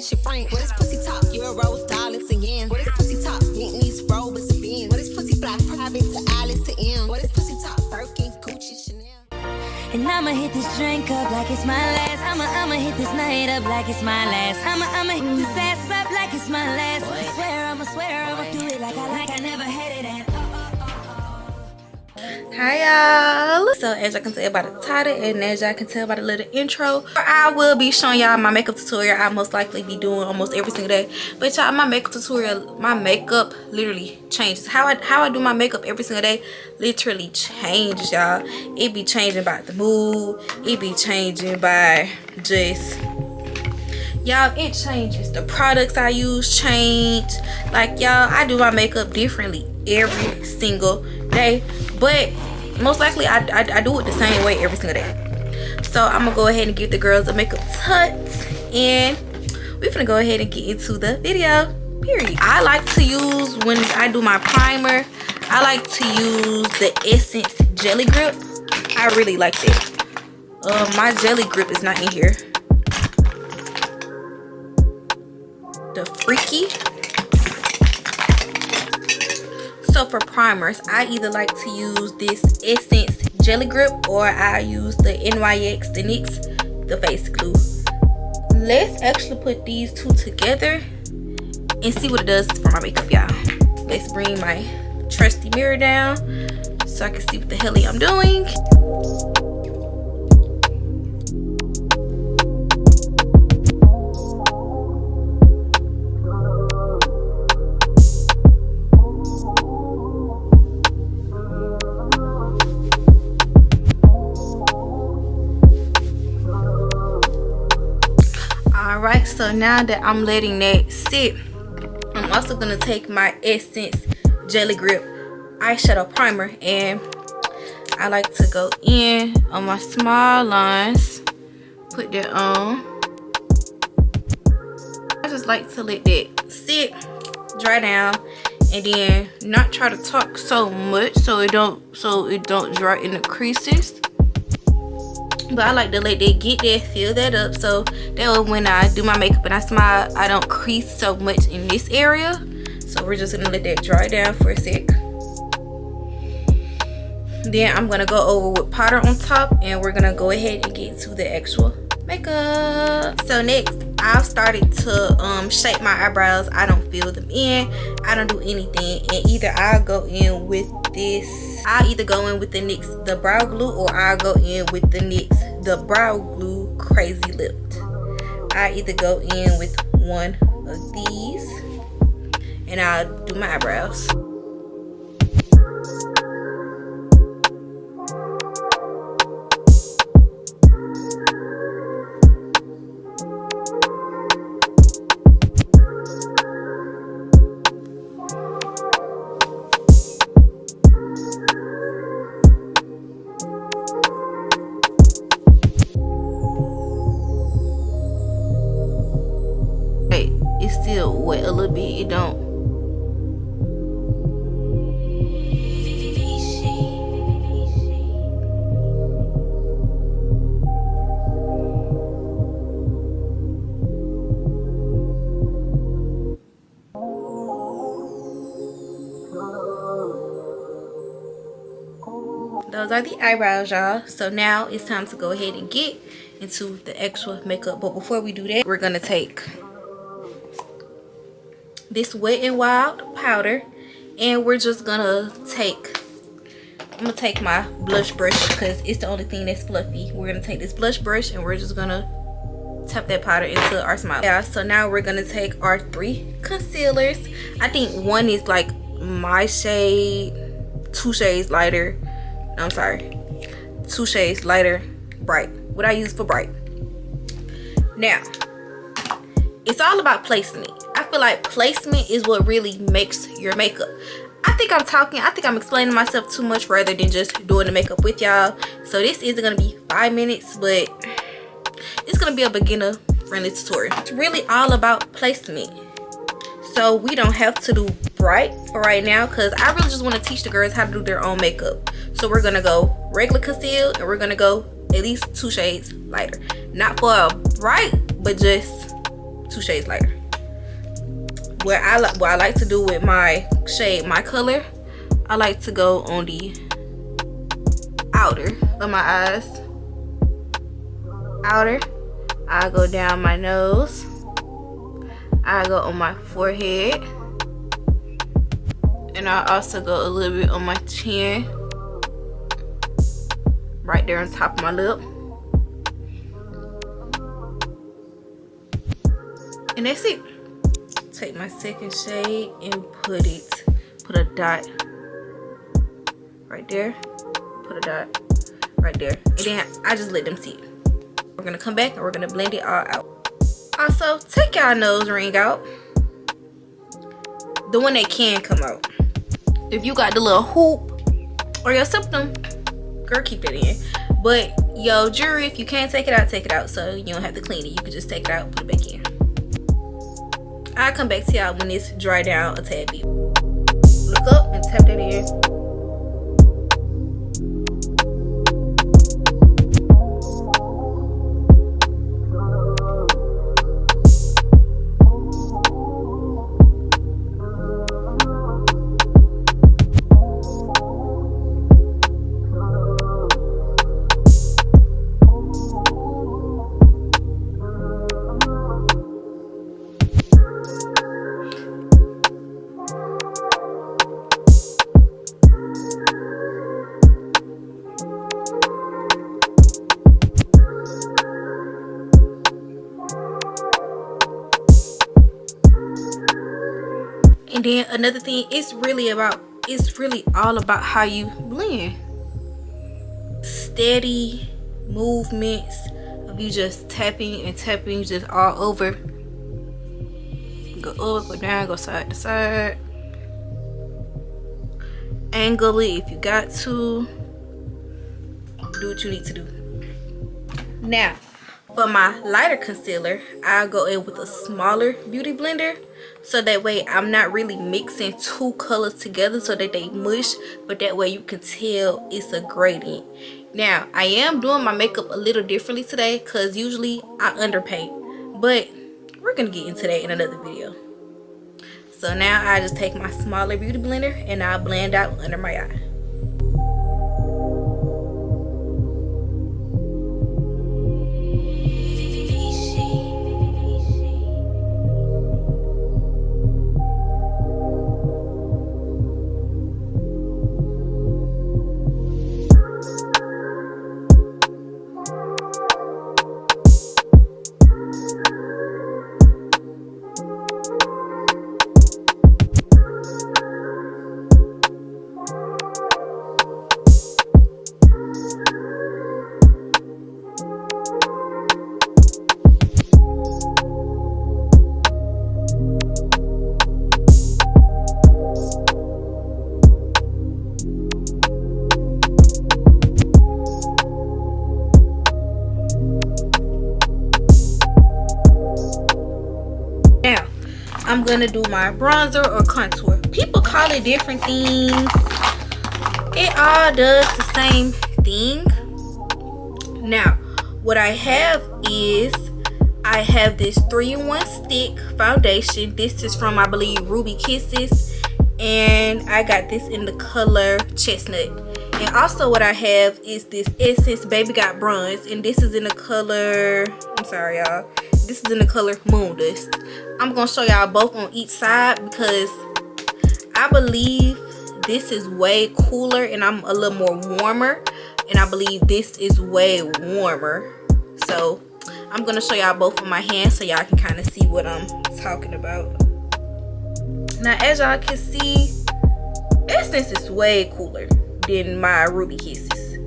this shit frank. What is pussy talk? Euros, dollars, and yen. What is pussy talk? Bentleys, Rovers, and Benz. What is pussy fly? Private to Alice to M. What is pussy talk? Birkin, Gucci, Chanel. And I'ma hit this drink up like it's my last. I'ma hit this night up like it's my last. I'ma hit this ass up like it's my last. I swear I'ma do it like I never had it at. Hi y'all. So as y'all can tell by the title and as y'all can tell by the little intro, I will be showing y'all my makeup tutorial. I most likely be doing almost every single day. But y'all, my makeup tutorial, my makeup literally changes. How I do my makeup every single day literally changes, y'all. It be changing by the mood. It be changing by just, y'all, it changes. The products I use change. Like y'all, I do my makeup differently every single day. But most likely I do it the same way every single day. So I'm gonna go ahead and give the girls a makeup touch and we're gonna go ahead and get into the video, period. I like to use, when I do my primer, I like to use the Essence Jelly Grip. I really like that. My Jelly Grip is not in here. The Freaky. So for primers, I either like to use this Essence Jelly Grip or I use the NYX, the NYX, the face glue. Let's actually put these two together and see what it does for my makeup, y'all. Let's bring my trusty mirror down so I can see what the hell I'm doing. Alright, so now that I'm letting that sit, I'm also going to take my Essence Jelly Grip eyeshadow primer and I like to go in on my small lines, put that on. I just like to let that sit, dry down, and then not try to talk so much so it don't dry in the creases. But I like to let that get there, fill that up, so that way when I do my makeup and I smile, I don't crease so much in this area. So we're just gonna let that dry down for a sec. Then I'm gonna go over with powder on top and we're gonna go ahead and get to the actual makeup. So next, I've started to shape my eyebrows. I don't fill them in, I don't do anything, and either I'll go in with this, I'll either go in with the NYX the brow glue or I'll go in with the NYX the brow glue Crazy Lipped. I either go in with one of these and I'll do my eyebrows. It's still wet a little bit, it don't. Those are the eyebrows, y'all. So now it's time to go ahead and get into the actual makeup. But before we do that, we're gonna take this Wet n Wild powder and we're just gonna take, I'm gonna take my blush brush because it's the only thing that's fluffy. We're gonna take this blush brush and we're just gonna tap that powder into our smile. Yeah, so now we're gonna take our 3 concealers. I think one is like my shade, 2 shades lighter. No, I'm sorry, 2 shades lighter, bright. What I use for bright. Now, it's all about placement. I feel like placement is what really makes your makeup. I think I'm explaining myself too much rather than just doing the makeup with y'all. So this isn't gonna be 5 minutes, but it's gonna be a beginner friendly tutorial. It's really all about placement. So we don't have to do bright for right now because I really just want to teach the girls how to do their own makeup. So we're gonna go regular concealed and we're gonna go at least 2 shades lighter. Not for a bright, but just 2 shades lighter. What I like to do with my shade, my color, I like to go on the outer of my eyes. Outer. I go down my nose. I go on my forehead. And I also go a little bit on my chin. Right there on top of my lip. And that's it. Take my second shade and put a dot right there. Put a dot right there. And then I just let them see it. We're gonna come back and we're gonna blend it all out. Also, take y'all nose ring out. The one that can come out. If you got the little hoop or your septum, girl, keep it in. But your jewelry, if you can't take it out, take it out. So you don't have to clean it. You can just take it out, put it back in. I'll come back to y'all when it's dry down a tad bit. Look up and tap that in. And then another thing, it's really all about how you blend. Steady movements of you just tapping and tapping just all over. Go up, go down, go side to side. Angle it if you got to. Do what you need to do. Now, for my lighter concealer, I'll go in with a smaller beauty blender. So that way I'm not really mixing 2 colors together so that they mush, but that way you can tell it's a gradient. Now, I am doing my makeup a little differently today because usually I underpaint, but we're gonna get into that in another video. So now I just take my smaller beauty blender and I'll blend out under my eye. Now, I'm gonna do my bronzer or contour. People call it different things. It all does the same thing. Now, what I have is, I have this 3-in-1 stick foundation. This is from, I believe, Ruby Kisses. And I got this in the color Chestnut. And also what I have is this Essence Baby Got Bronze. And this is in the color, I'm sorry y'all, this is in the color Moon Dust. I'm going to show y'all both on each side because I believe this is way cooler and I'm a little more warmer. And I believe this is way warmer. So I'm going to show y'all both on my hands so y'all can kind of see what I'm talking about. Now, as y'all can see, Essence is way cooler than my Ruby Kisses.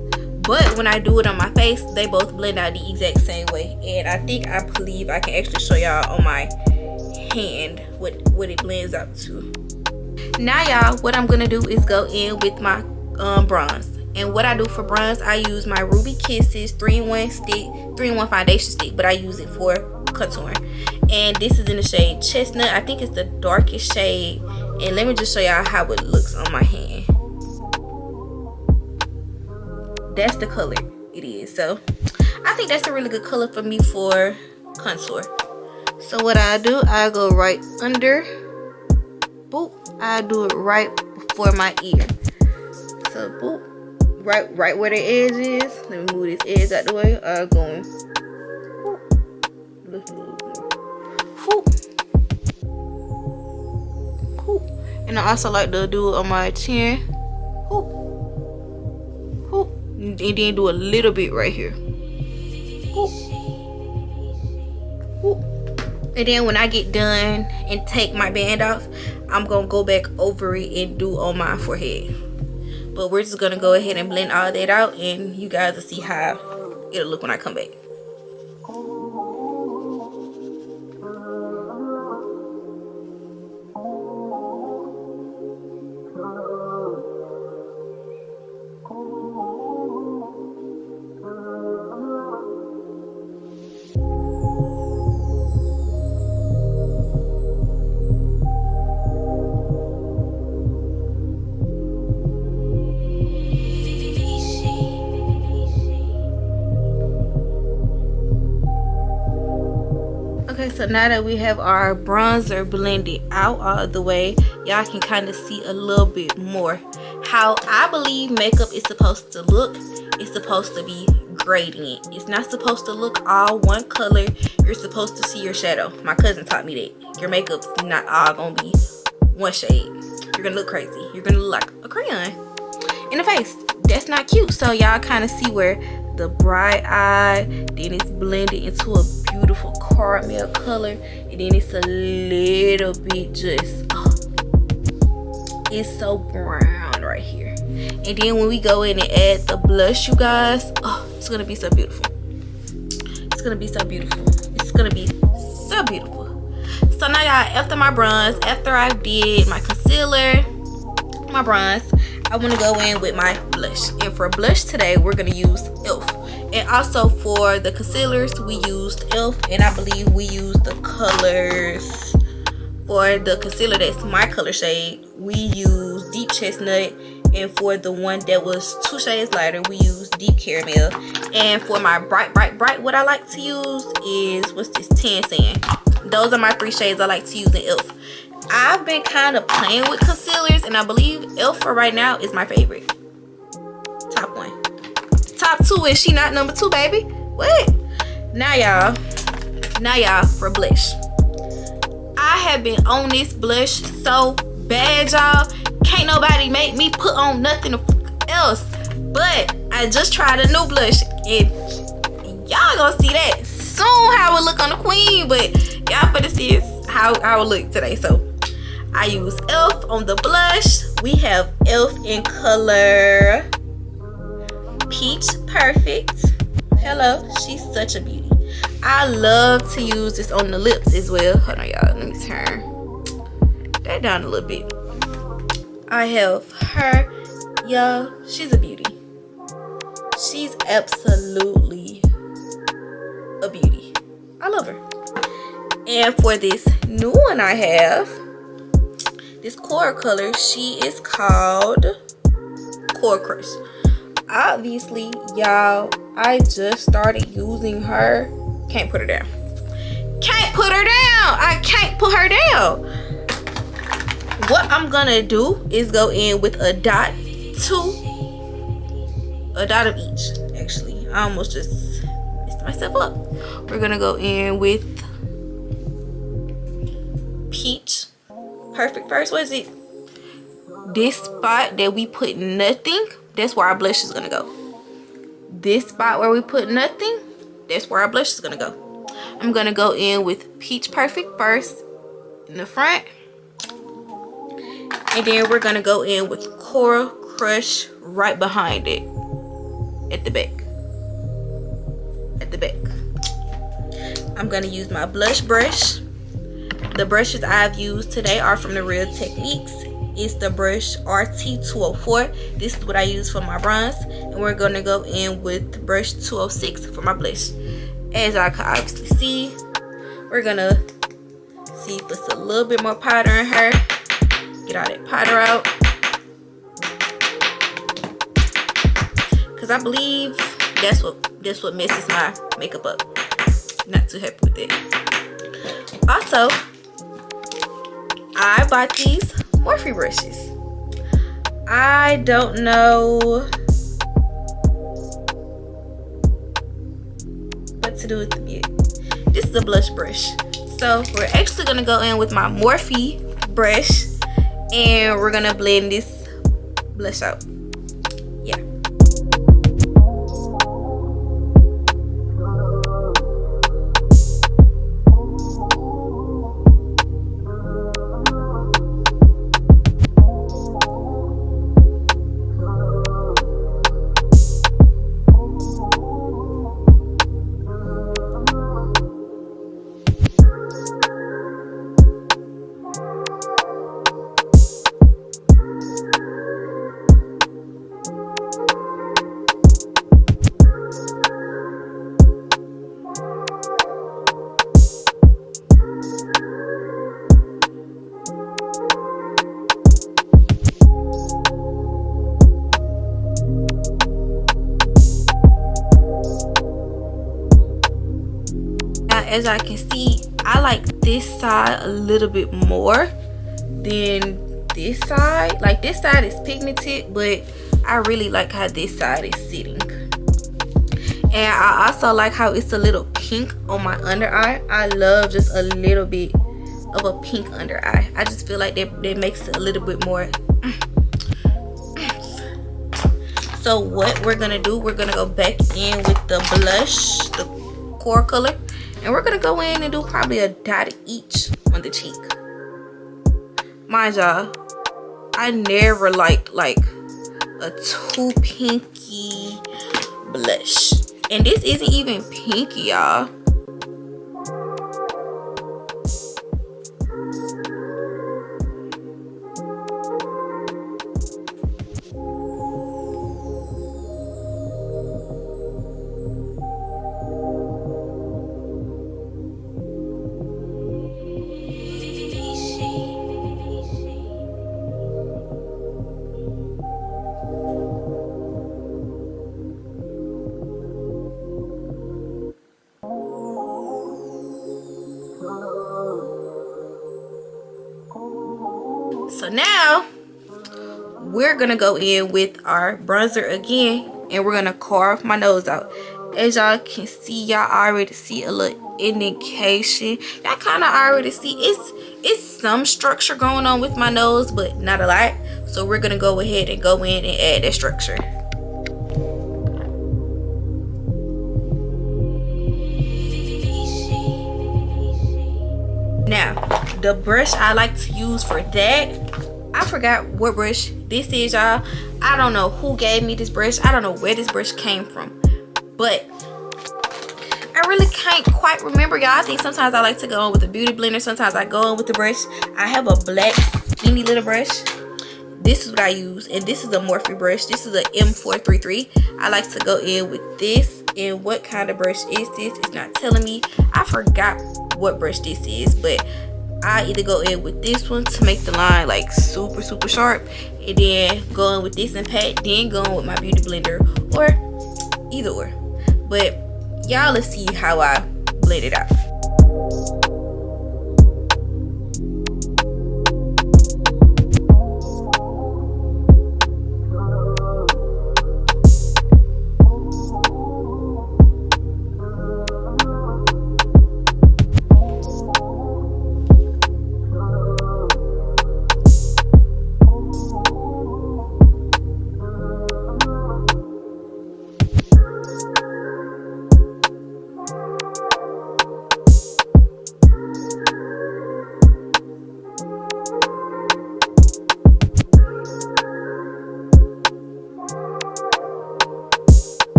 But when I do it on my face, they both blend out the exact same way. And I believe I can actually show y'all on my hand what it blends out to. Now, y'all, what I'm going to do is go in with my bronze. And what I do for bronze, I use my Ruby Kisses 3-in-1 stick, 3-in-1 foundation stick, but I use it for contouring. And this is in the shade Chestnut. I think it's the darkest shade. And let me just show y'all how it looks on my hand. That's the color it is. So I think that's a really good color for me for contour. So what I do, I go right under. Boop. I do it right before my ear. So boop. Right where the edge is. Let me move this edge out the way. I go in. Lift a little more. And I also like to do it on my chin. And then do a little bit right here. And then when I get done and take my band off, I'm gonna go back over it and do on my forehead. But we're just gonna go ahead and blend all that out, and you guys will see how it'll look when I come back. Okay, so now that we have our bronzer blended out all the way, y'all can kind of see a little bit more how I believe makeup is supposed to look. It's supposed to be gradient. It's not supposed to look all one color. You're supposed to see your shadow. My cousin taught me that. Your makeup's not all gonna be one shade. You're gonna look crazy. You're gonna look like a crayon in the face. That's not cute. So y'all kind of see where the bright eye, then it's blended into a beautiful caramel color, and then it's a little bit just it's so brown right here. And then when we go in and add the blush, you guys, it's gonna be so beautiful. It's gonna be so beautiful. It's gonna be so beautiful. So now y'all, after my bronze, after I did my concealer, my bronze, I want to go in with my blush. And for blush today, we're going to use e.l.f. And also for the concealers, we used e.l.f. And I believe we used the colors. For the concealer that's my color shade, we used Deep Chestnut. And for the one that was 2 shades lighter, we used Deep Caramel. And for my bright, what I like to use is, what's this, Tan Sand. Those are my 3 shades I like to use in e.l.f. I've been kind of playing with concealers, and I believe e.l.f. for right now is my favorite. Top 1. Top 2 is she not number 2, baby? What? Now y'all for blush. I have been on this blush so bad, y'all. Can't nobody make me put on nothing else. But I just tried a new blush, and y'all gonna see that soon how it look on the queen. But y'all finna see how it look today. So I use e.l.f. on the blush. We have e.l.f. in color Peach Perfect. Hello, she's such a beauty. I love to use this on the lips as well. Hold on, y'all. Let me turn that down a little bit. I have her. Y'all, she's a beauty. She's absolutely a beauty. I love her. And for this new one I have, this coral color, she is called Coral Crush. Obviously, y'all, I just started using her. Can't put her down. Can't put her down. I can't put her down. What I'm gonna do is go in with a dot of each. Actually, I almost just messed myself up. We're gonna go in with Peach Perfect first. What is it? This spot that we put nothing, that's where our blush is gonna go. This spot where we put nothing, that's where our blush is gonna go. I'm gonna go in with Peach Perfect first in the front, and then we're gonna go in with Coral Crush right behind it at the back. I'm gonna use my blush brush. The brushes I've used today are from the Real Techniques. It's the brush RT204. This is what I use for my bronze, and we're gonna go in with brush 206 for my blush. As y'all can obviously see, we're gonna see if it's a little bit more powder in her. Get all that powder out, cause I believe that's what messes my makeup up. Not too happy with it. also, I bought these Morphe brushes. I don't know what to do with them yet. This is a blush brush. So we're actually gonna go in with my Morphe brush and we're gonna blend this blush out. Yeah. As I can see, I like this side a little bit more than this side. Like, this side is pigmented, but I really like how this side is sitting. And I also like how it's a little pink on my under eye. I love just a little bit of a pink under eye. I just feel like that makes it a little bit more. So what we're gonna do, we're gonna go back in with the blush, the core color, and we're gonna go in and do probably a dot each on the cheek. Mind y'all, I never liked like a too pinky blush, and this isn't even pinky, y'all. So now we're gonna go in with our bronzer again, and we're gonna carve my nose out. As y'all can see, y'all already see a little indication. Y'all kind of already see it's some structure going on with my nose, but not a lot. So we're gonna go ahead and go in and add that structure. Now, the brush I like to use for that, I forgot what brush this is, y'all. I don't know who gave me this brush. I don't know where this brush came from, but I really can't quite remember, y'all. I think sometimes I like to go in with a beauty blender. Sometimes I go in with the brush. I have a black skinny little brush. This is what I use, and this is a Morphe brush. This is a M433. I like to go in with this. And what kind of brush is this? It's not telling me. I forgot what brush this is, but I either go in with this one to make the line like super sharp, and then go in with this and pat, then go in with my beauty blender, or either or. But y'all, let's see how I blend it out.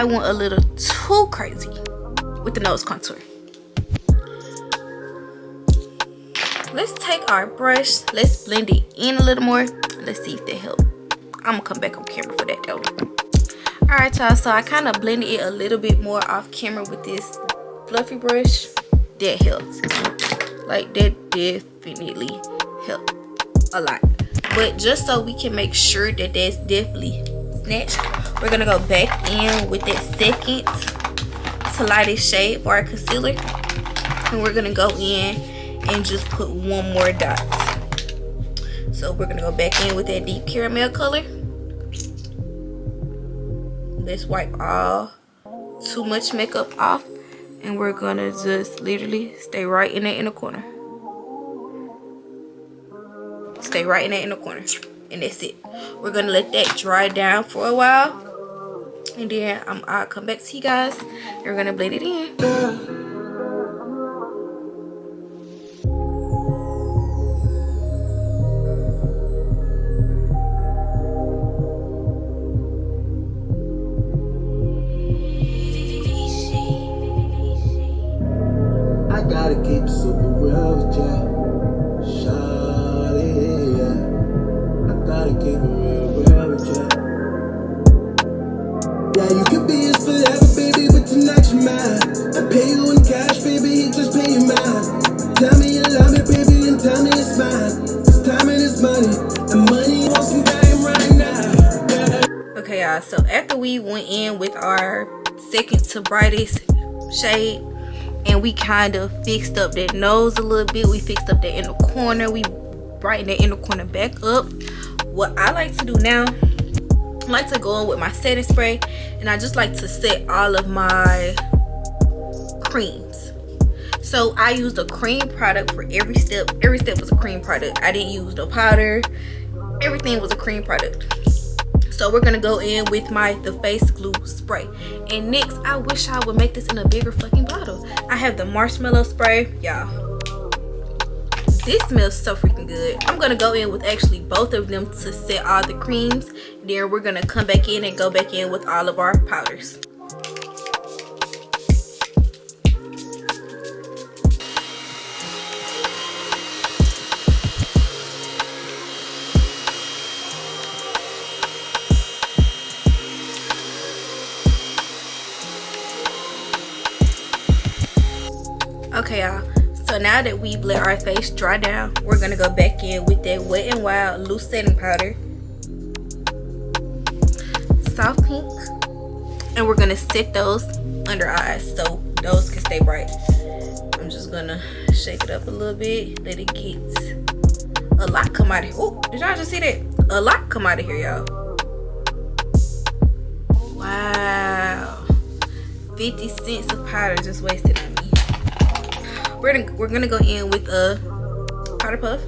went a little too crazy with the nose contour. Let's take our brush, let's blend it in a little more. Let's see if that helps. I'm gonna come back on camera for that though. Alright y'all, so I kind of blended it a little bit more off camera with this fluffy brush. That helps. Like, that definitely helped a lot. But just so we can make sure that that's definitely snatched, we're gonna go back in with that second to lightest shade for our concealer, and we're gonna go in and just put one more dot. So we're gonna go back in with that deep caramel color. Let's wipe all too much makeup off, and we're gonna just literally stay right in that inner corner. Stay right in that inner corner, and that's it. We're gonna let that dry down for a while, and then I'll come back to you guys. We're gonna blend it in. I gotta keep it super real with ya, shawty, yeah. I gotta keep it real with ya. Yeah, you could be his forever, baby, but tonight you're mine. I pay you in cash, baby, just pay you mine. Tell me you love me, baby, and tell me it's mine. It's time and it's money, and money wants some game right now. Okay y'all, so after we went in with our second to brightest shade, and we kind of fixed up that nose a little bit, we fixed up that inner corner, we brightened that inner corner back up. What I like to do now, I like to go in with my setting spray, and I just like to set all of my creams. So I used a cream product for every step. Every step was a cream product. I didn't use no powder. Everything was a cream product. So we're gonna go in with the face glue spray. And next, I wish I would make this in a bigger fucking bottle. I have the marshmallow spray, y'all. This smells so freaking good. I'm gonna go in with actually both of them to set all the creams. Then we're gonna come back in and go back in with all of our powders. Okay y'all, so now that we've let our face dry down, we're gonna go back in with that Wet n Wild loose setting powder, soft pink, and we're gonna set those under our eyes so those can stay bright. I'm just gonna shake it up a little bit, let it get a lot come out of here. Oh, did y'all just see that? A lot come out of here, y'all. Wow, 50 cents of powder just wasted on me. We're gonna go in with a powder puff.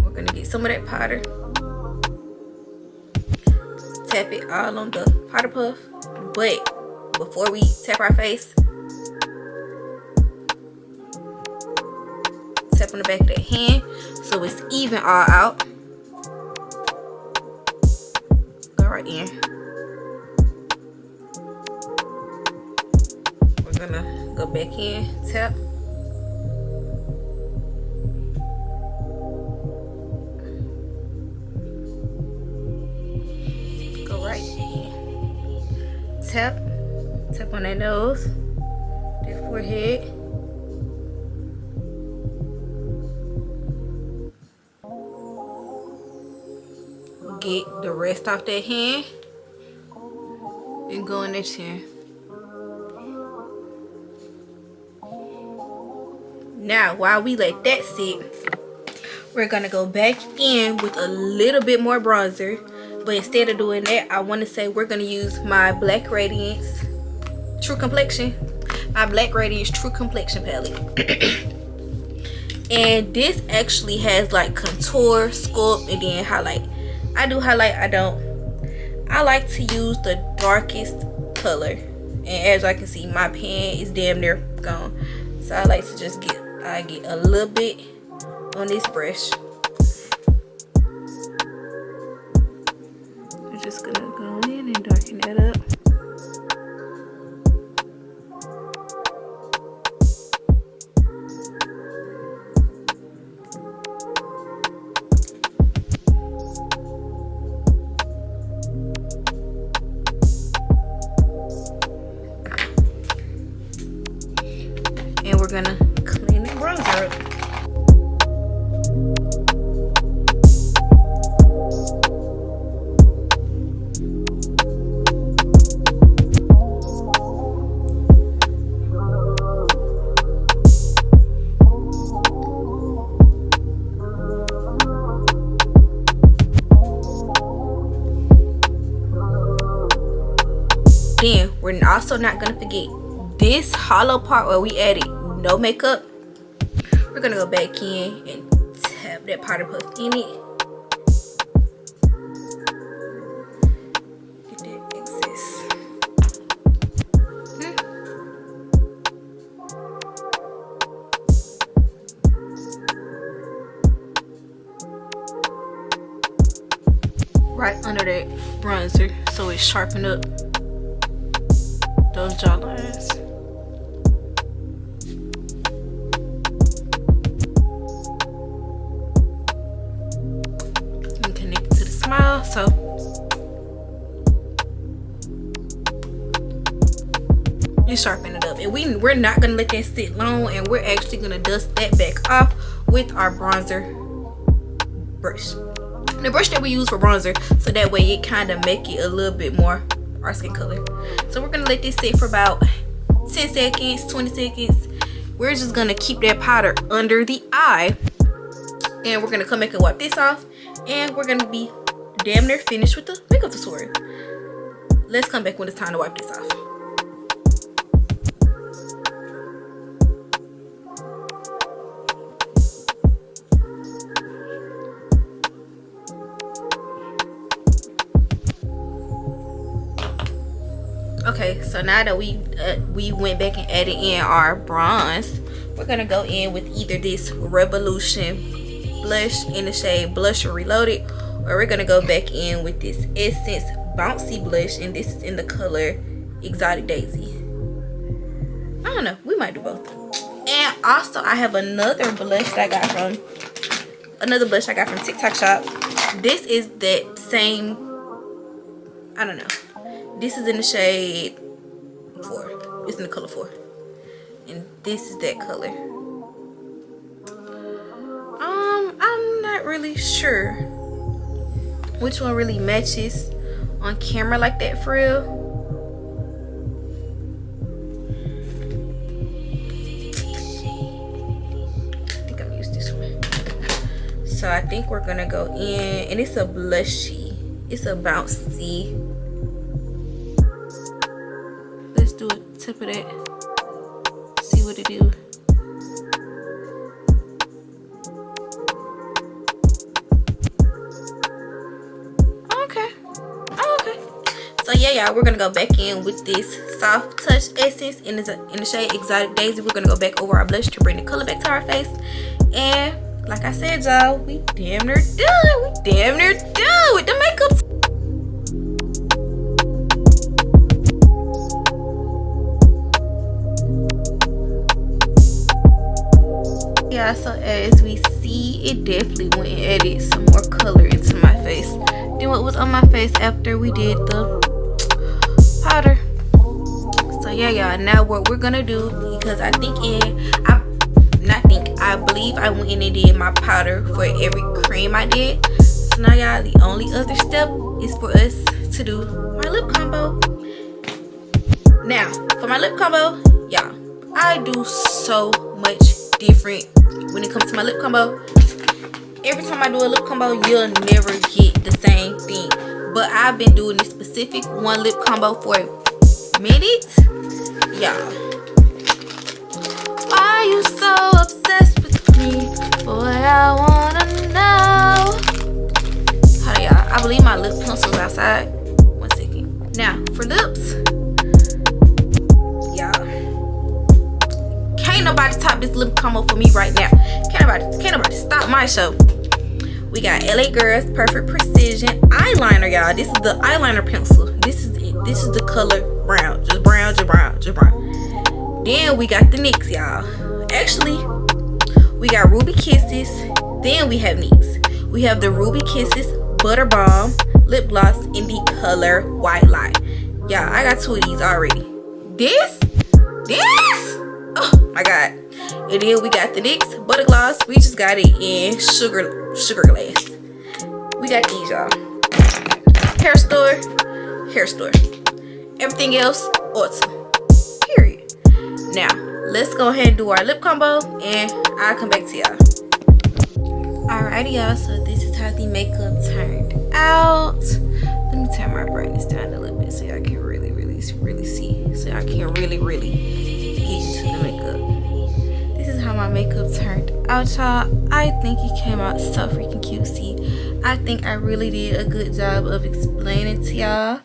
We're gonna get some of that powder, tap it all on the powder puff. But before we tap our face, tap on the back of the hand so it's even all out. Go right in. Gonna go back in, tap, go right in, tap on that nose, that forehead, get the rest off that hand and go in that chin. Now, while we let that sit, we're gonna go back in with a little bit more bronzer. But instead of doing that, I want to say we're gonna use my Black Radiance True Complexion. My Black Radiance True Complexion palette. And this actually has like contour, sculpt, and then highlight. I do highlight, I don't. I like to use the darkest color. And as I can see, my pan is damn near gone. So I like to just get a little bit on this brush. just gonna go in and darken that up. And we're gonna clean the bronzer up. Then we're also not gonna forget this hollow part where we added no makeup. We're gonna go back in and tap that powder puff in it. Get that excess. Right under that bronzer so it sharpened up those jawlines. And connect it to the smile. So you sharpen it up, and we're not gonna let that sit long, and we're actually gonna dust that back off with our bronzer brush, the brush that we use for bronzer, so that way it kind of make it a little bit more our skin color. So we're gonna let this sit for about 10 seconds, 20 seconds. We're just gonna keep that powder under the eye, and we're gonna come back and wipe this off, and we're gonna be damn near finished with the makeup tutorial. Let's come back when it's time to wipe this off. Okay, so now that we went back and added in our bronze, we're gonna go in with either this Revolution blush in the shade Blusher Reloaded, or we're gonna go back in with this Essence Bouncy blush, and this is in the color Exotic Daisy. I don't know, we might do both. And also I have another blush that I got from TikTok Shop. This is that same, I don't know. This is in the shade 4. It's in the color 4. And this is that color. I'm not really sure which one really matches on camera like that for real. I think I'm gonna use this one. So I think we're gonna go in, and it's a blushy. It's a bouncy. Let's do a tip of that. See what it do. Okay. So yeah, y'all, we're gonna go back in with this Soft Touch Essence in the shade Exotic Daisy. We're gonna go back over our blush to bring the color back to our face. And like I said, y'all, we damn near done. We damn near done with the makeup. Yeah, so as we see, it definitely went and added some more color into my face than what was on my face after we did the powder. So yeah, y'all, now what we're gonna do, because I believe I went in and did my powder for every cream I did. So now, y'all, the only other step is for us to do my lip combo. Now for my lip combo, y'all, I do so much different when it comes to my lip combo. Every time I do a lip combo, you'll never get the same thing. But I've been doing this specific one lip combo for a minute, y'all. Why you so obsessed with me? Boy, I wanna know. Hold on, y'all. I believe my lip pencil's outside. 1 second. Now for lips, y'all, can't nobody top this lip combo for me right now. Can't nobody stop my show. We got LA Girls Perfect Precision eyeliner, y'all. This is the eyeliner pencil. This is it. This is the color brown. Just brown, just brown, just brown. Then we got the NYX, y'all. Actually, we got Ruby Kisses. Then we have NYX. We have the Ruby Kisses Butter Balm lip gloss in the color White Lie. Yeah, I got 2 of these already. This, oh my god. And then we got the NYX Butter Gloss. We just got it in sugar glass. We got these, y'all. Hair store. Everything else, awesome. Period. Now, let's go ahead and do our lip combo, and I'll come back to y'all. Alrighty, y'all. So this is how the makeup turned out. Let me turn my brightness down a little bit so y'all can really see. So y'all can really get into the makeup. This is how my makeup turned out, y'all. I think it came out so freaking cute. See, I think I really did a good job of explaining to y'all.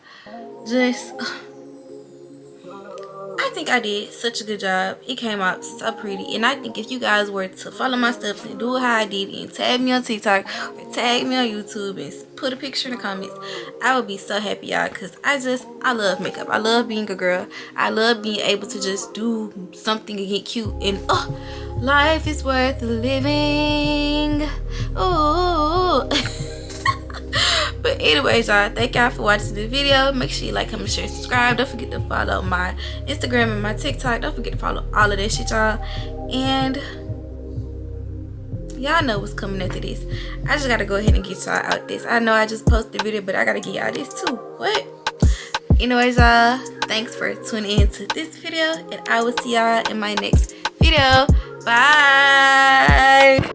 I think I did such a good job. It came out so pretty, and I think if you guys were to follow my steps and do how I did and tag me on TikTok or tag me on YouTube and put a picture in the comments, I would be so happy, y'all, because I love makeup. I love being a girl. I love being able to just do something and get cute, and life is worth living. Ooh. But anyways, y'all, thank y'all for watching the video. Make sure you like, comment, share, subscribe. Don't forget to follow my Instagram and my TikTok. Don't forget to follow all of that shit, y'all. And y'all know what's coming after this. I just gotta go ahead and get y'all out this. I know I just posted the video, but I gotta get y'all this too. What? Anyways, y'all, thanks for tuning in to this video, and I will see y'all in my next video. Bye.